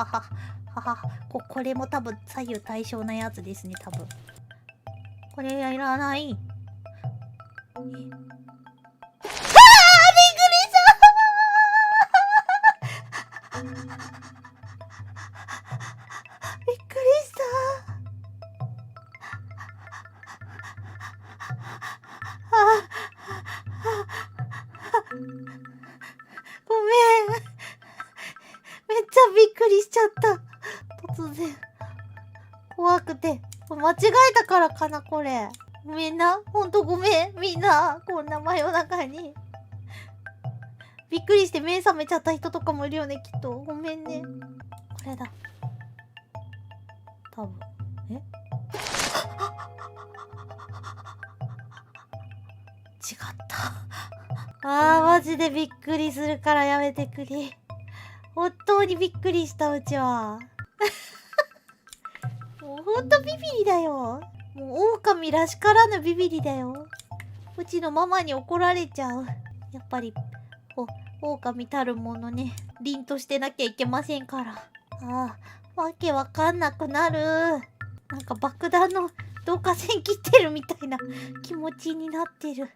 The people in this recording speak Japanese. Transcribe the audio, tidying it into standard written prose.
はははは。これも多分左右対称なやつですね、多分。これいらない。びっくりした。ごめん。めっちゃびっくりしちゃった。突然。怖くて。間違えたからかな、これ。ごめんな。ほんとごめん。みんな、こんな真夜中に。びっくりして目覚めちゃった人とかもいるよね、きっと。ごめんね。これだ。多分。え違った。マジでびっくりするからやめてくれ。本当にびっくりした、うちは。もうほんとビビリだよ。もう狼らしからぬビビリだよ。うちのママに怒られちゃう。やっぱり、狼たるものね、凛としてなきゃいけませんから。わけわかんなくなる。なんか爆弾の導火線切ってるみたいな気持ちになってる。